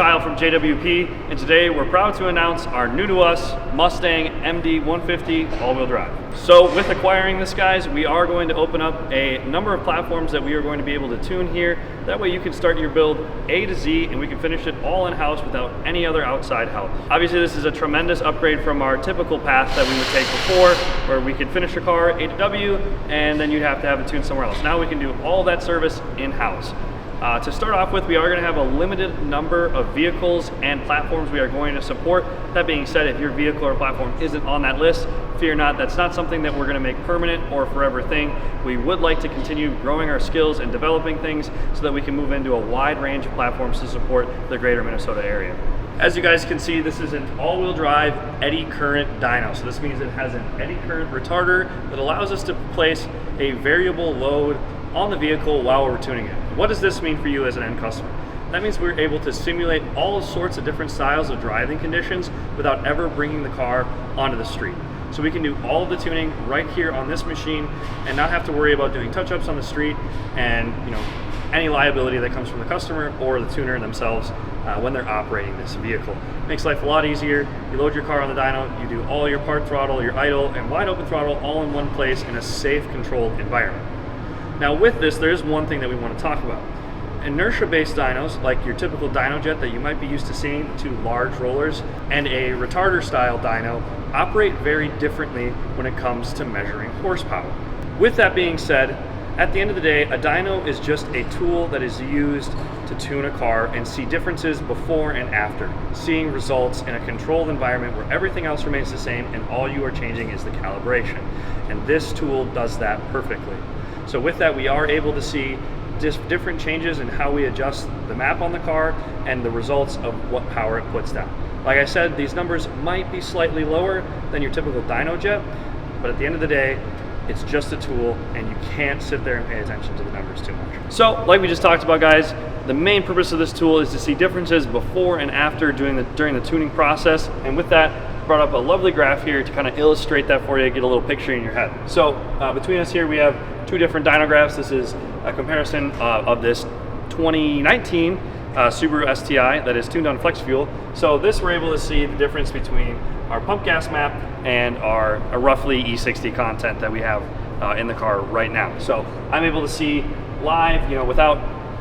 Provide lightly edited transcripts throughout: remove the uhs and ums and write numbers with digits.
Kyle from JWP, and today we're proud to announce our new to us Mustang MD150 all-wheel drive. So with acquiring this, guys, we are going to open up a number of platforms that we are going to be able to tune here. That way you can start your build A to Z and we can finish it all in-house without any other outside help. Obviously this is a tremendous upgrade from our typical path that we would take before, where we could finish a car A to W and then you'd have to have it tuned somewhere else. Now we can do all that service in-house. To start off with, we are going to have a limited number of vehicles and platforms we are going to support. That being said, if your vehicle or platform isn't on that list, fear not, that's not something that we're going to make permanent or forever thing. We would like to continue growing our skills and developing things so that we can move into a wide range of platforms to support the greater Minnesota area. As you guys can see, this is an all-wheel drive eddy current dyno. So this means it has an eddy current retarder that allows us to place a variable load on the vehicle while we're tuning it. What does this mean for you as an end customer? That means we're able to simulate all sorts of different styles of driving conditions without ever bringing the car onto the street. So we can do all of the tuning right here on this machine and not have to worry about doing touch-ups on the street and any liability that comes from the customer or the tuner themselves when they're operating this vehicle. Makes life a lot easier. You load your car on the dyno, you do all your part throttle, your idle, and wide open throttle all in one place in a safe, controlled environment. Now with this, there is one thing that we want to talk about. Inertia-based dynos, like your typical dyno jet that you might be used to seeing, the two large rollers, and a retarder-style dyno operate very differently when it comes to measuring horsepower. With that being said, at the end of the day, a dyno is just a tool that is used to tune a car and see differences before and after, seeing results in a controlled environment where everything else remains the same and all you are changing is the calibration. And this tool does that perfectly. So with that, we are able to see different changes in how we adjust the map on the car and the results of what power it puts down. Like I said, these numbers might be slightly lower than your typical dyno jet, but at the end of the day, it's just a tool and you can't sit there and pay attention to the numbers too much. So like we just talked about, guys, the main purpose of this tool is to see differences before and after during the tuning process. And with that, brought up a lovely graph here to kind of illustrate that for you, get a little picture in your head. So between us here, we have two different dyno graphs. This is a comparison of this 2019 Subaru STI that is tuned on flex fuel. So this, we're able to see the difference between our pump gas map and our roughly E60 content that we have in the car right now. So I'm able to see live, without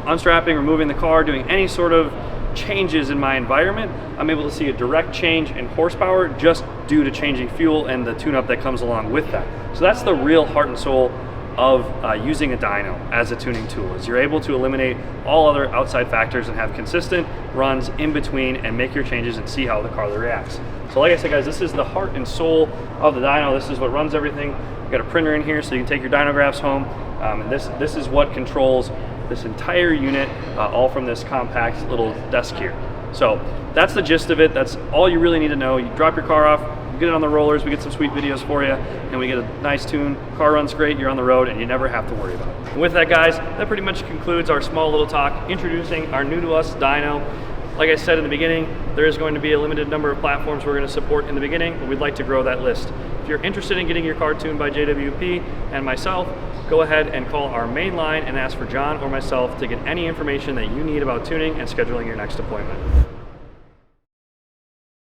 unstrapping, removing the car, doing any sort of changes in my environment. I'm able to see a direct change in horsepower just due to changing fuel and the tune-up that comes along with that. So that's the real heart and soul of using a dyno as a tuning tool, is you're able to eliminate all other outside factors and have consistent runs in between and make your changes and see how the car reacts. So like I said, guys, this is the heart and soul of the dyno. This is what runs everything. We've got a printer in here so you can take your dyno graphs home. And this is what controls this entire unit, all from this compact little desk here. So that's the gist of it. That's all you really need to know. You drop your car off, you get it on the rollers, we get some sweet videos for you, and we get a nice tune. Car runs great, you're on the road, and you never have to worry about it. And with that, guys, that pretty much concludes our small little talk introducing our new to us dyno. Like I said in the beginning, there is going to be a limited number of platforms we're going to support in the beginning, but we'd like to grow that list. If you're interested in getting your car tuned by JWP and myself, go ahead and call our main line and ask for John or myself to get any information that you need about tuning and scheduling your next appointment.